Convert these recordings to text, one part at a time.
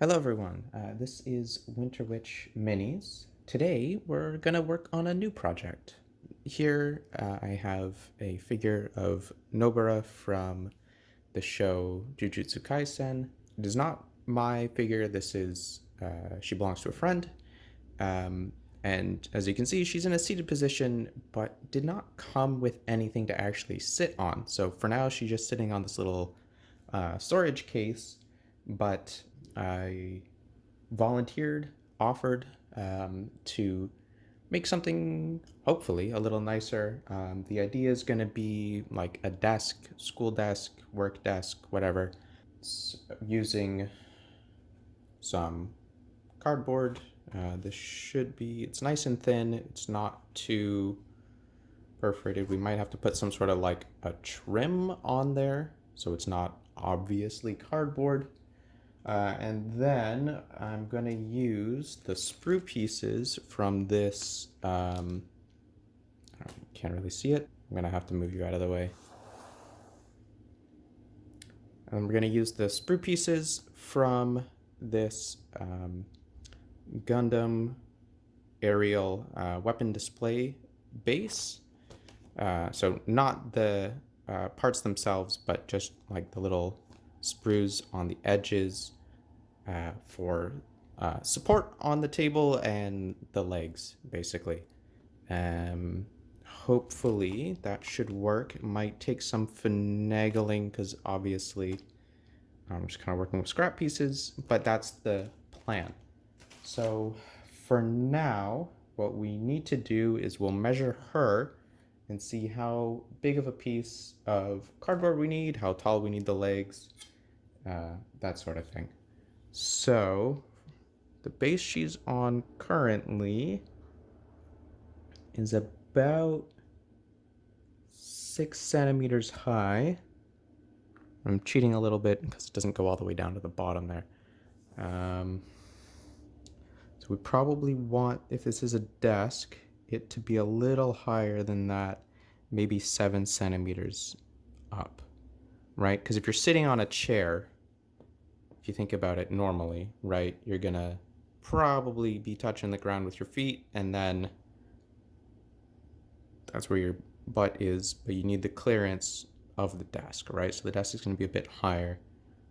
Hello everyone, this is Winter Witch Minis. Today we're gonna work on a new project. Here I have a figure of Nobara from the show Jujutsu Kaisen. It is not my figure, she belongs to a friend. And as you can see, she's in a seated position, but did not come with anything to actually sit on. So for now, she's just sitting on this little storage case, but I offered to make something hopefully a little nicer. The idea is going to be like a desk, school desk, work desk, whatever, using some cardboard. It's nice and thin. It's not too perforated. We might have to put some sort of like a trim on there so it's not obviously cardboard. And then I'm going to use the sprue pieces from this, can't really see it. I'm going to have to move you out of the way. And we're going to use the sprue pieces from this Gundam aerial weapon display base. So not the parts themselves, but just like the little sprues on the edges for support on the table and the legs, basically. Hopefully that should work. It might take some finagling because obviously I'm just kind of working with scrap pieces, but that's the plan. So for now, what we need to do is we'll measure her and see how big of a piece of cardboard we need, how tall we need the legs, that sort of thing. So the base she's on currently is about 6 centimeters high. I'm cheating a little bit because it doesn't go all the way down to the bottom there. So we probably want, if this is a desk, it to be a little higher than that, maybe 7 centimeters up, right? Because if you're sitting on a chair, if you think about it normally, right, you're gonna probably be touching the ground with your feet, and then that's where your butt is, but you need the clearance of the desk, right? So the desk is gonna be a bit higher.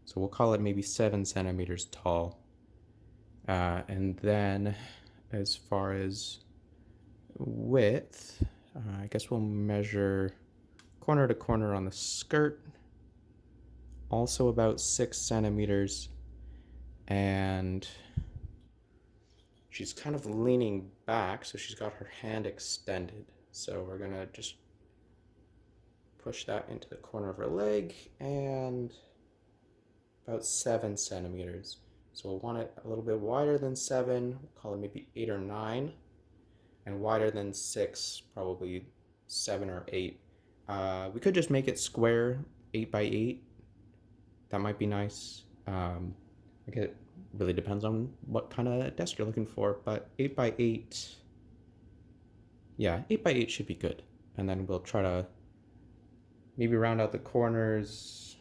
So we'll call it maybe 7 centimeters tall. And then as far as width, I guess we'll measure corner to corner on the skirt, also about 6 centimeters, and she's kind of leaning back, so she's got her hand extended. So we're gonna just push that into the corner of her leg, and about 7 centimeters. So we'll want it a little bit wider than 7, we'll call it maybe 8 or 9, and wider than 6, probably 7 or 8. We could just make it square, 8 by 8. That might be nice. I guess it really depends on what kind of desk you're looking for, but 8 by 8, yeah, 8 by 8 should be good. And then we'll try to maybe round out the corners.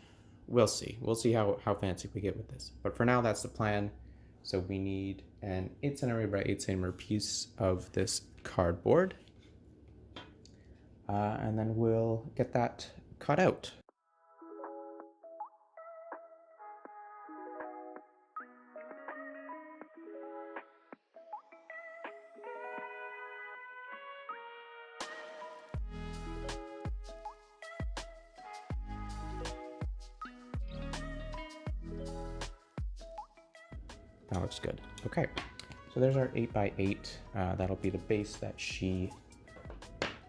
We'll see how fancy we get with this. But for now, that's the plan. So we need an 8 centimeter by 8 centimeter piece of this cardboard. And then we'll get that cut out. That looks good. Okay, so there's our 8 by 8. That'll be the base that she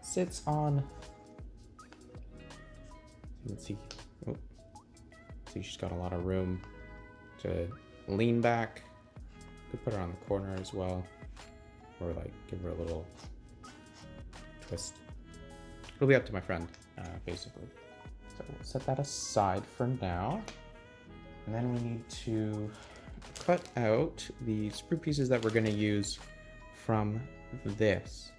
sits on. You can see, see she's got a lot of room to lean back. Could put her on the corner as well, or like give her a little twist. It'll be up to my friend, basically. So we'll set that aside for now, and then we need to cut out the sprue pieces that we're going to use from this.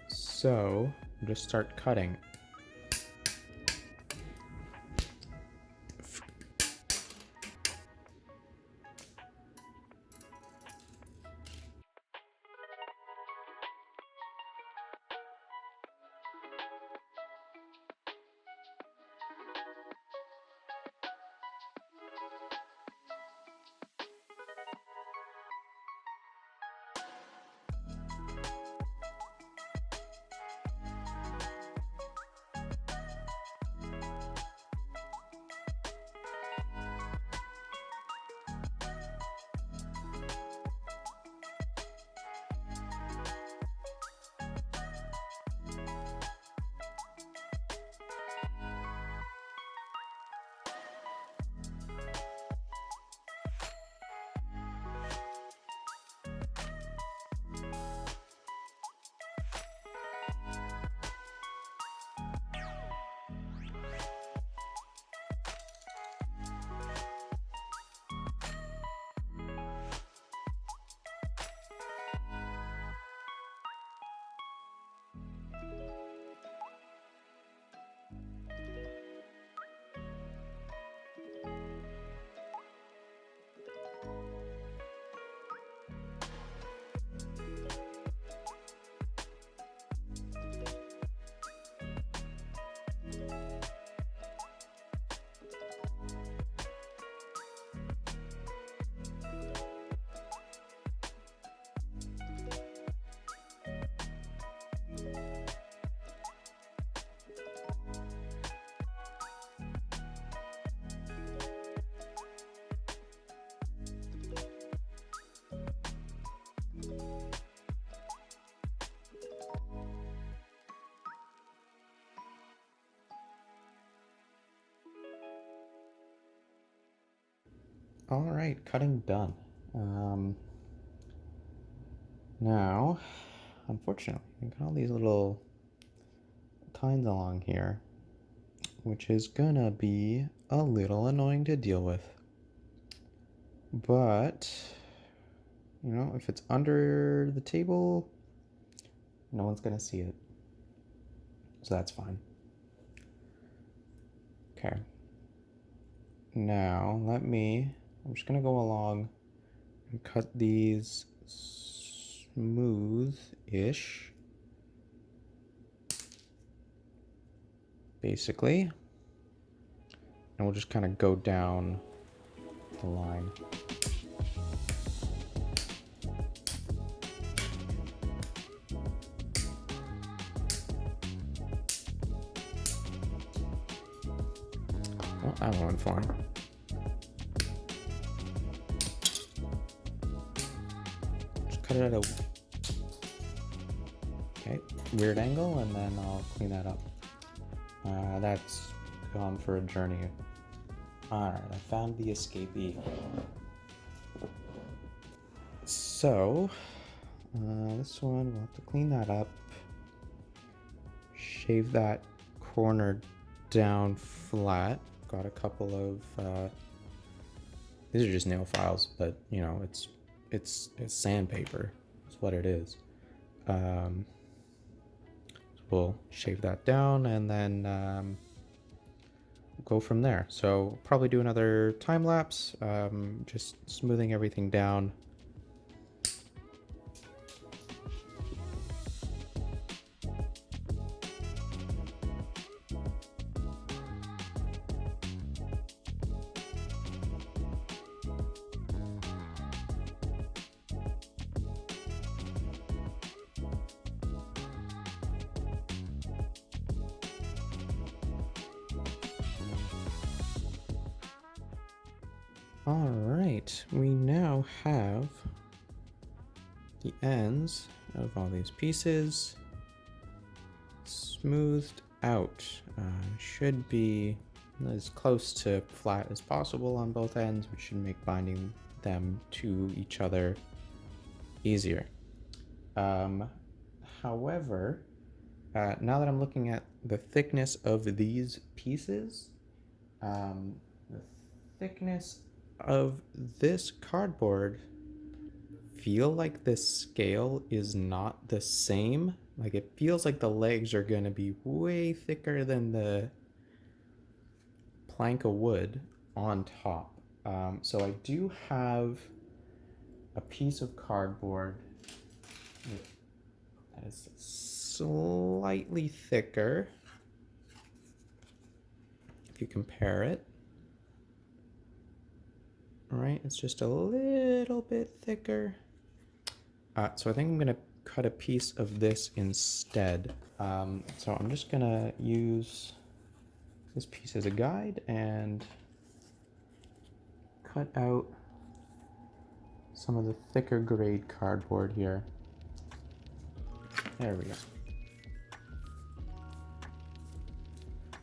So just start cutting. All right, cutting done. Now, unfortunately, I got all these little tines along here, which is gonna be a little annoying to deal with. But, you know, if it's under the table, no one's gonna see it. So that's fine. Okay. Now, I'm just gonna go along and cut these smooth-ish, basically. And we'll just kind of go down the line. Well, that went fine. Just cut it at a weird angle, and then I'll clean that up. That's gone for a journey. Alright, I found the escapee. So, this one, we'll have to clean that up. Shave that corner down flat. Got a couple of, these are just nail files, but, you know, it's sandpaper. That's what it is. So we'll shave that down and then go from there. So probably do another time lapse, just smoothing everything down. All right, we now have the ends of all these pieces smoothed out. Should be as close to flat as possible on both ends, which should make binding them to each other easier. However, now that I'm looking at the thickness of these pieces, the thickness of this cardboard feel like this scale is not the same. Like, it feels like the legs are going to be way thicker than the plank of wood on top. So I do have a piece of cardboard that is slightly thicker if you compare it. All right, it's just a little bit thicker. So I think I'm gonna cut a piece of this instead. So I'm just gonna use this piece as a guide and cut out some of the thicker grade cardboard here. There we go.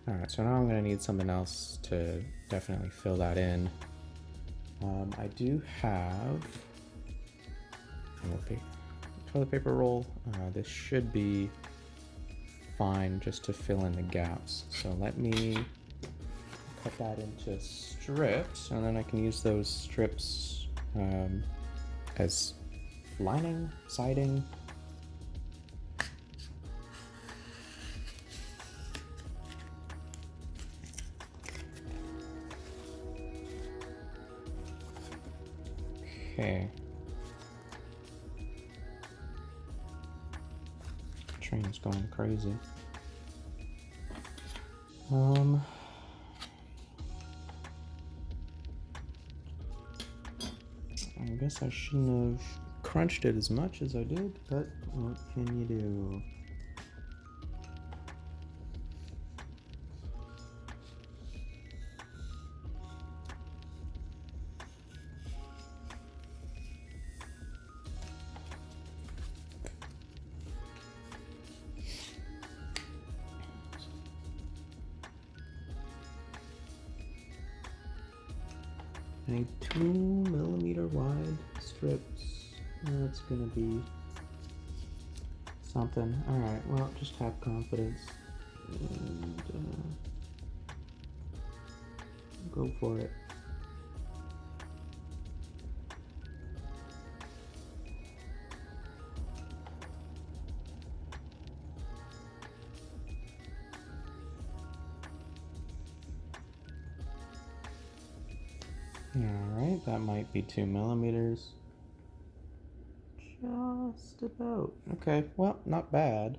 All right, so now I'm gonna need something else to definitely fill that in. I do have a toilet paper roll. This should be fine just to fill in the gaps. So let me cut that into strips, and then I can use those strips as lining, siding. Okay. Train's going crazy. I guess I shouldn't have crunched it as much as I did, but what can you do? I need 2mm wide strips. That's gonna be something. Alright, well, just have confidence and go for it. Alright, that might be 2mm. Just about. Okay, well, not bad.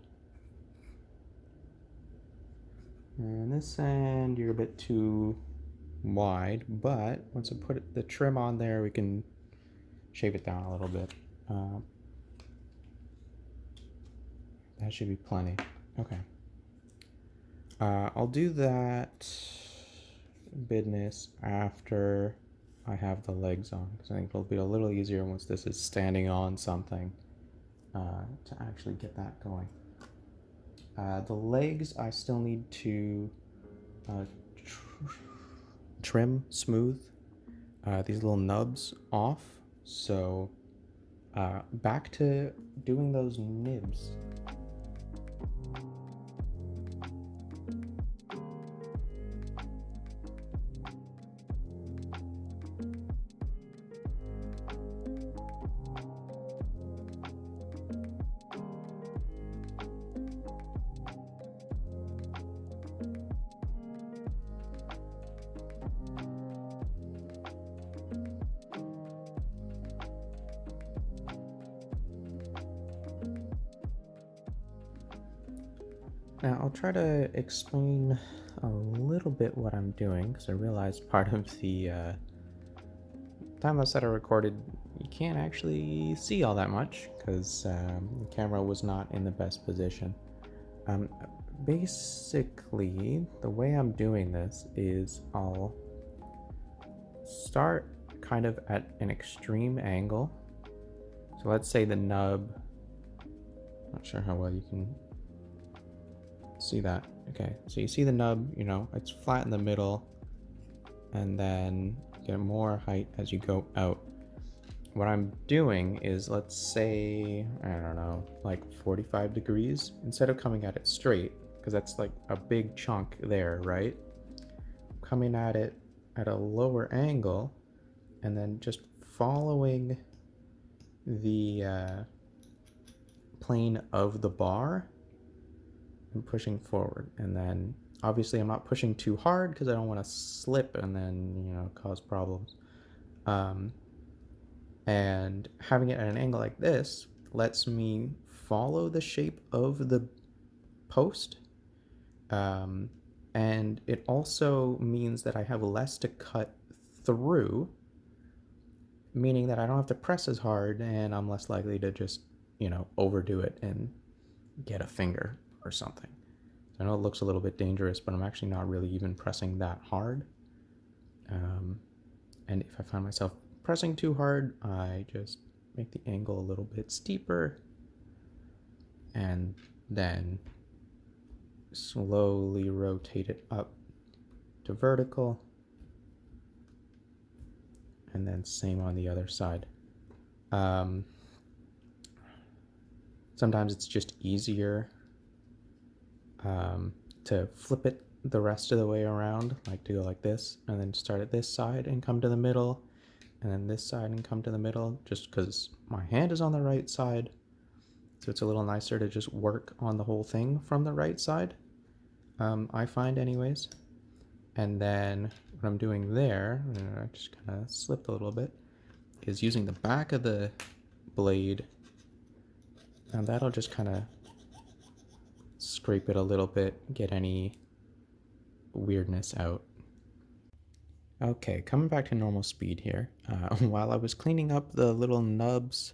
And this end, you're a bit too wide, but once I put the trim on there, we can shape it down a little bit. That should be plenty. Okay. I'll do that business after I have the legs on, because I think it'll be a little easier once this is standing on something to actually get that going. The legs I still need to trim smooth these little nubs off, so back to doing those nibs. Now I'll try to explain a little bit what I'm doing, because I realized part of the time-lapse that I recorded, you can't actually see all that much, because the camera was not in the best position. Basically, the way I'm doing this is I'll start kind of at an extreme angle. So let's say the nub, not sure how well you can see that. Okay, so you see the nub, you know, it's flat in the middle, and then get more height as you go out. What I'm doing is, let's say, I don't know, like 45 degrees, instead of coming at it straight, because that's like a big chunk there, right? Coming at it at a lower angle, and then just following the plane of the bar and pushing forward. And then obviously I'm not pushing too hard because I don't want to slip and then, you know, cause problems. And having it at an angle like this lets me follow the shape of the post. And it also means that I have less to cut through, meaning that I don't have to press as hard, and I'm less likely to just, you know, overdo it and get a finger or something. I know it looks a little bit dangerous, but I'm actually not really even pressing that hard. And if I find myself pressing too hard, I just make the angle a little bit steeper and then slowly rotate it up to vertical, and then same on the other side. Sometimes it's just easier to flip it the rest of the way around, like to go like this, and then start at this side and come to the middle, and then this side and come to the middle, just because my hand is on the right side, so it's a little nicer to just work on the whole thing from the right side, I find anyways. And then what I'm doing there, I just kind of slipped a little bit, is using the back of the blade, and that'll just kind of scrape it a little bit, get any weirdness out. Okay, coming back to normal speed here. While I was cleaning up the little nubs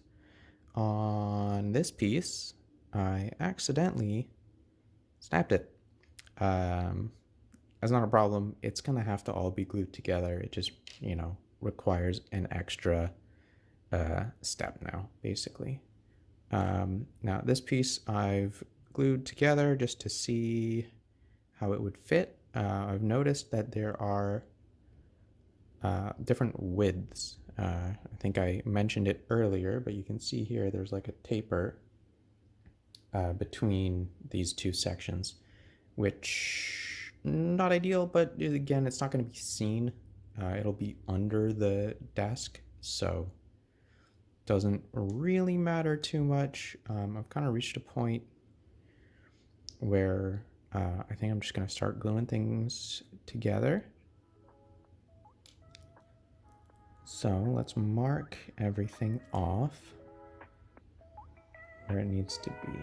on this piece, I accidentally snapped it. That's not a problem. It's gonna have to all be glued together. It just, you know, requires an extra step now, basically. Now this piece I've glued together just to see how it would fit. I've noticed that there are different widths. I think I mentioned it earlier, but you can see here there's like a taper between these two sections, which not ideal, but again, it's not going to be seen. It'll be under the desk, so doesn't really matter too much. I've kind of reached a point where I think I'm just going to start gluing things together. So let's mark everything off where it needs to be.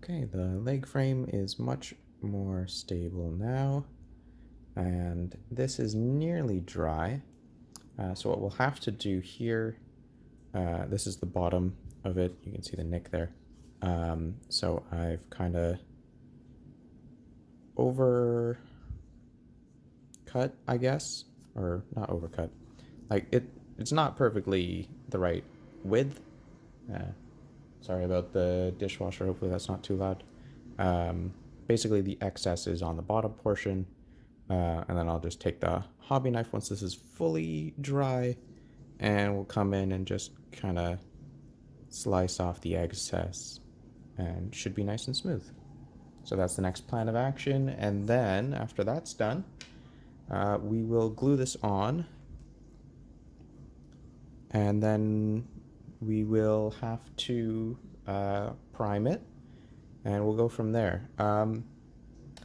Okay, the leg frame is much more stable now, and this is nearly dry. So what we'll have to do here, this is the bottom of it. You can see the nick there. So I've kind of overcut, I guess, or not overcut. Like it's not perfectly the right width. Sorry about the dishwasher. Hopefully that's not too loud. Basically the excess is on the bottom portion, and then I'll just take the hobby knife once this is fully dry, and we'll come in and just kind of slice off the excess, and should be nice and smooth. So that's the next plan of action, and then after that's done, we will glue this on, and then we will have to prime it, and we'll go from there.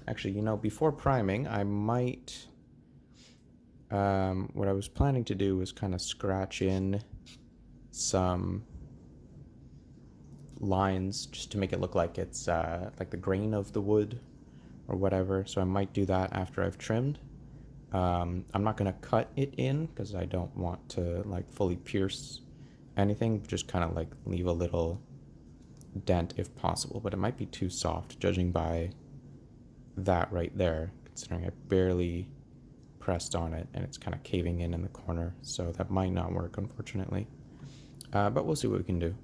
Actually, you know, before priming, I might, what I was planning to do was kind of scratch in some lines just to make it look like it's like the grain of the wood or whatever. So I might do that after I've trimmed. I'm not going to cut it in because I don't want to like fully pierce anything, just kind of like leave a little dent if possible, but it might be too soft judging by that right there, considering I barely pressed on it and it's kind of caving in the corner, so that might not work, unfortunately, but we'll see what we can do.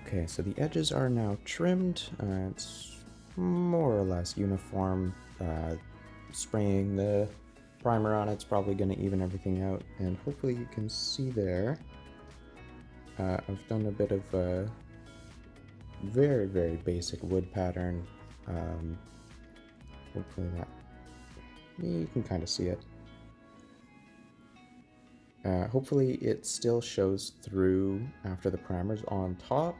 Okay, so the edges are now trimmed. It's more or less uniform. Spraying the primer on it's probably going to even everything out, and hopefully you can see there. I've done a bit of a very, very basic wood pattern. Hopefully that you can kind of see it. Hopefully it still shows through after the primer's on top.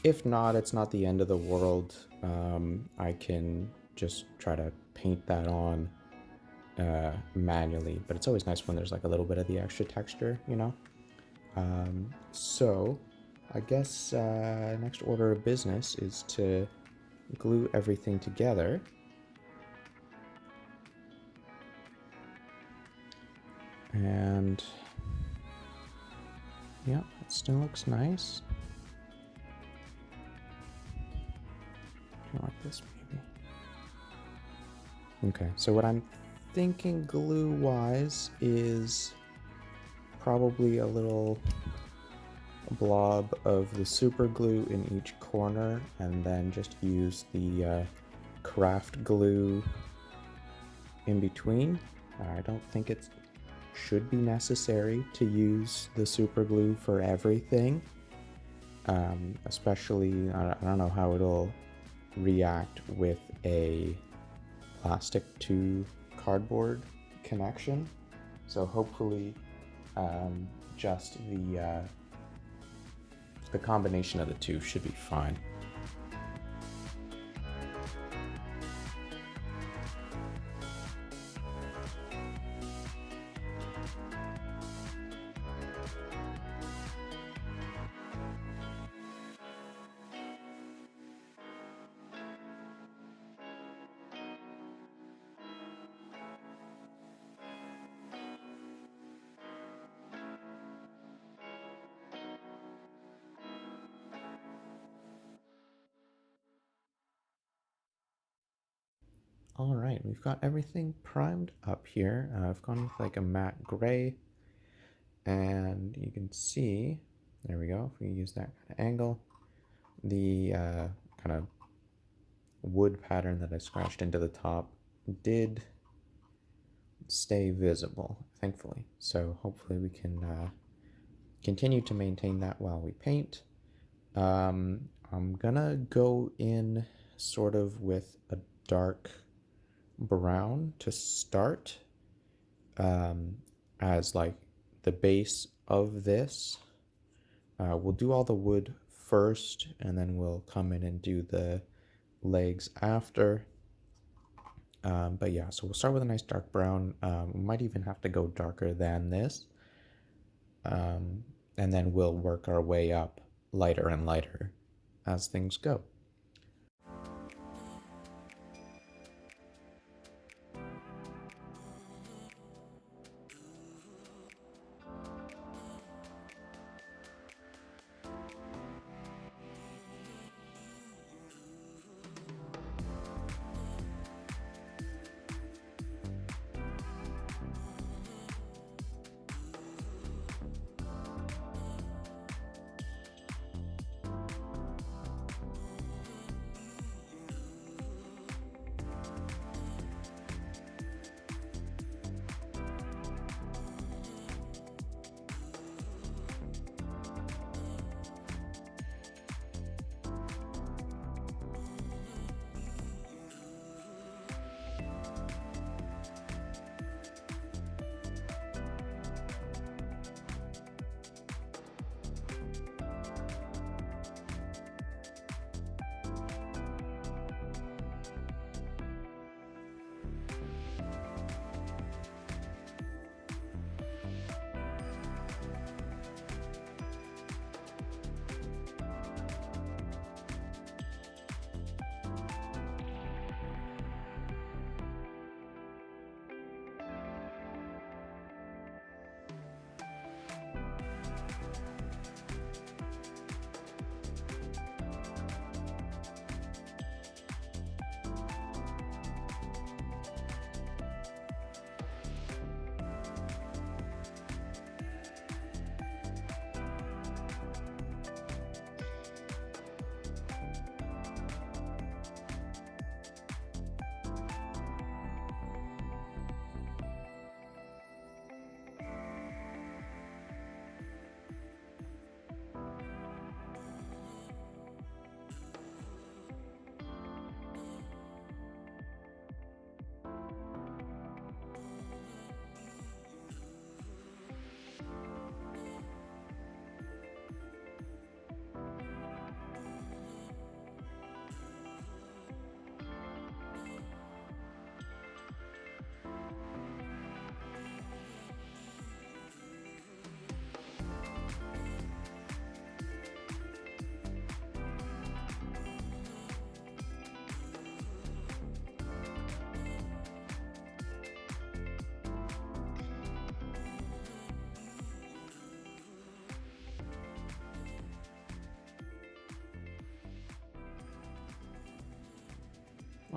If not, it's not the end of the world. I can just try to paint that on manually, but it's always nice when there's like a little bit of the extra texture, you know? So I guess next order of business is to glue everything together. And yeah, it still looks nice. Like this maybe. Okay, so what I'm thinking glue wise is probably a little blob of the super glue in each corner, and then just use the craft glue in between. I don't think it should be necessary to use the super glue for everything, especially I don't know how it'll react with a plastic to cardboard connection, so hopefully just the combination of the two should be fine. All right, we've got everything primed up here. I've gone with like a matte gray, and you can see, there we go, if we use that kind of angle, the kind of wood pattern that I scratched into the top did stay visible, thankfully. So hopefully we can continue to maintain that while we paint. I'm gonna go in sort of with a dark brown to start as like the base of this. We'll do all the wood first, and then we'll come in and do the legs after. But yeah, so we'll start with a nice dark brown. We might even have to go darker than this. And then we'll work our way up lighter and lighter as things go.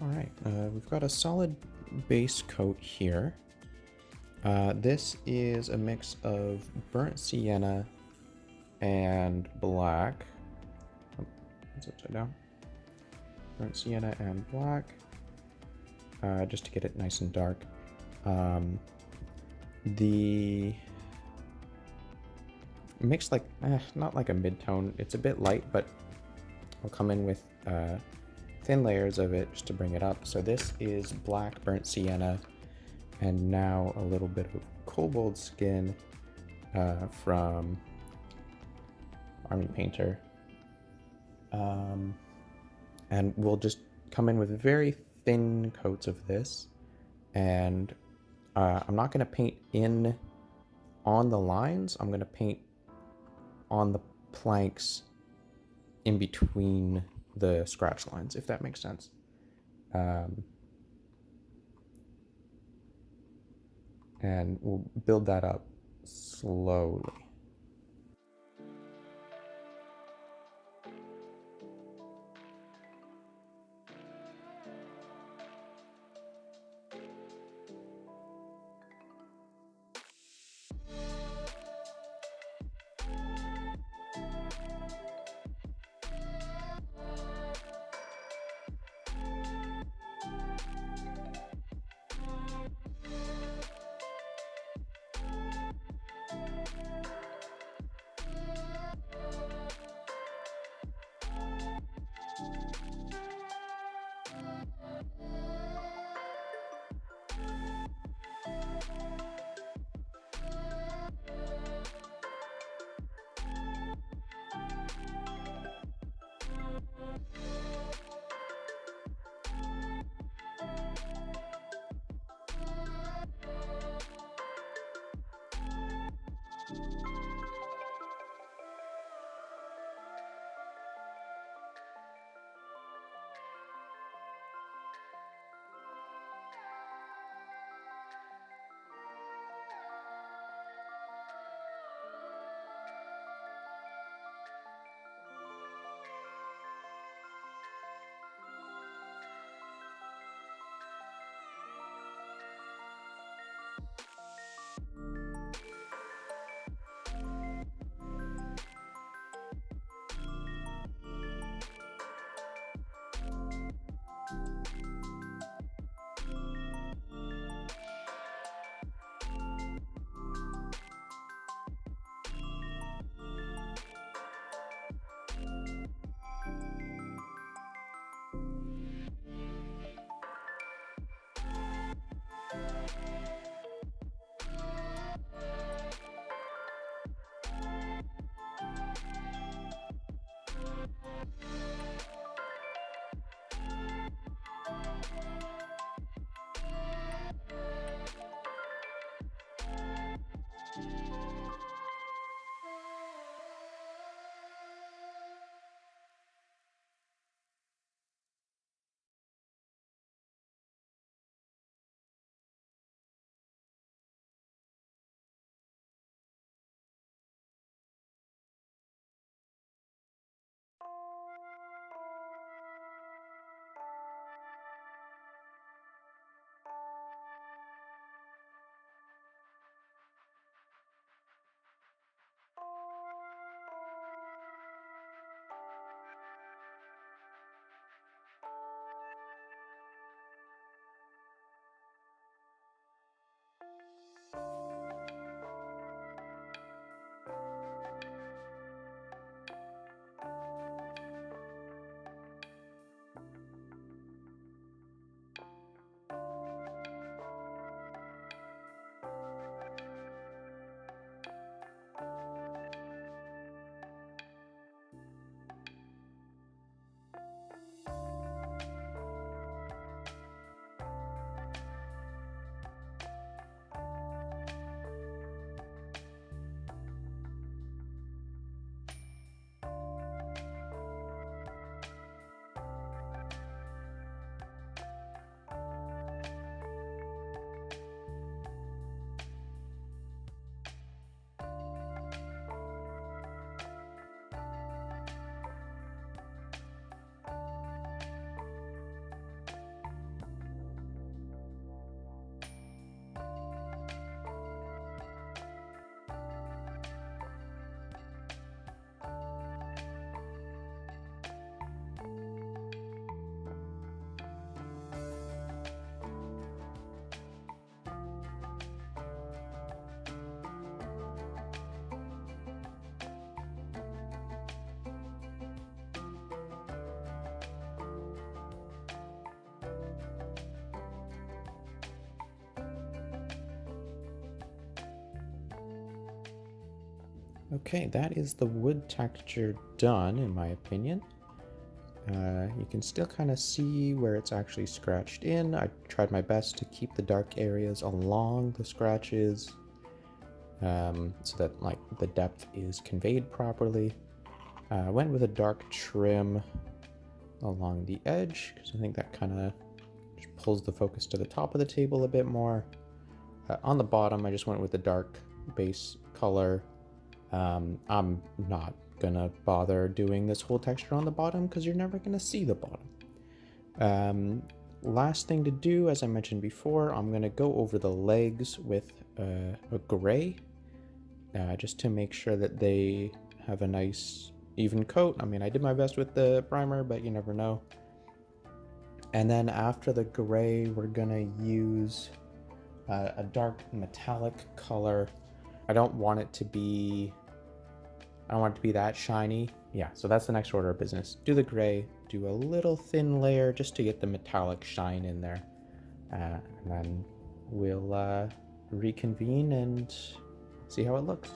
All right, we've got a solid base coat here. This is a mix of burnt sienna and black. Oh, it's upside down. Burnt sienna and black, just to get it nice and dark. The mix, like, not like a mid-tone. It's a bit light, but I'll come in with thin layers of it just to bring it up. So this is black burnt sienna, and now a little bit of kobold skin from Army Painter. And we'll just come in with very thin coats of this, and I'm not going to paint in on the lines. I'm going to paint on the planks in between the scratch lines, if that makes sense. And we'll build that up slowly. Okay, that is the wood texture done, in my opinion. You can still kind of see where it's actually scratched in. I tried my best to keep the dark areas along the scratches so that like the depth is conveyed properly. I went with a dark trim along the edge because I think that kind of just pulls the focus to the top of the table a bit more. On the bottom, I just went with the dark base color. I'm not gonna bother doing this whole texture on the bottom because you're never gonna see the bottom. Last thing to do, as I mentioned before, I'm gonna go over the legs with a gray just to make sure that they have a nice even coat. I mean, I did my best with the primer, but you never know. And then after the gray, we're gonna use a dark metallic color. I don't want it to be that shiny. Yeah, so that's the next order of business. Do the gray, do a little thin layer just to get the metallic shine in there. And then we'll reconvene and see how it looks.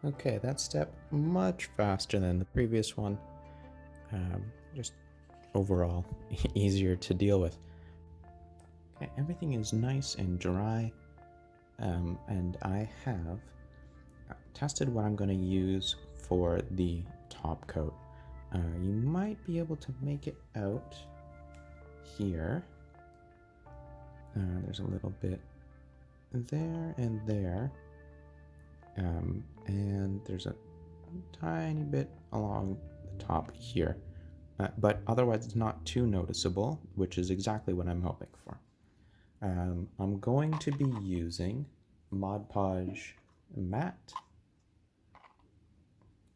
Okay, that step much faster than the previous one. Just overall easier to deal with. Okay, everything is nice and dry, and I have tested what I'm going to use for the top coat. You might be able to make it out here. There's a little bit there and there. And there's a tiny bit along the top here, but otherwise it's not too noticeable, which is exactly what I'm hoping for. I'm going to be using Mod Podge Matte,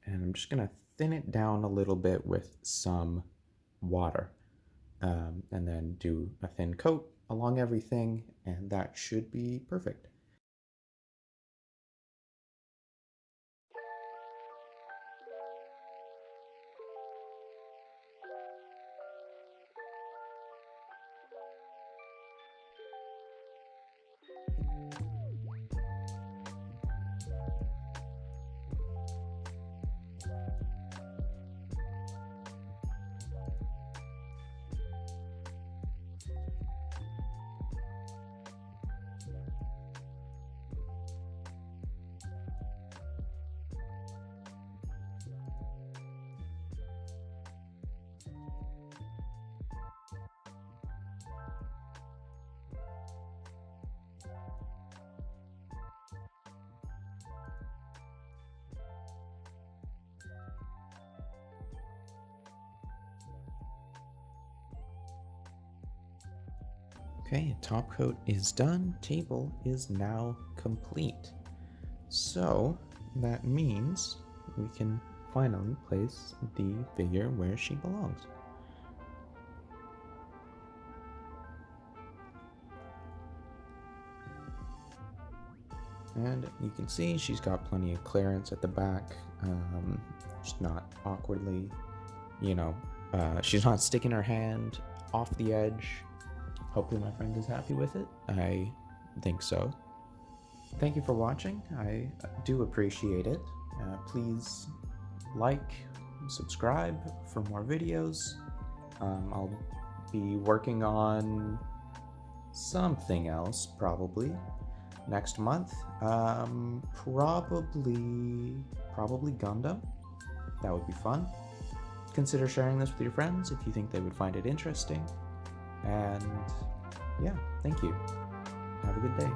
and I'm just going to thin it down a little bit with some water, and then do a thin coat along everything, and that should be perfect. Okay, top coat is done, table is now complete. So that means we can finally place the figure where she belongs. And you can see she's got plenty of clearance at the back, just not awkwardly, she's not sticking her hand off the edge. Hopefully my friend is happy with it. I think so. Thank you for watching. I do appreciate it. Please like, subscribe for more videos. I'll be working on something else probably next month. Probably Gundam. That would be fun. Consider sharing this with your friends if you think they would find it interesting. And yeah, thank you. Have a good day.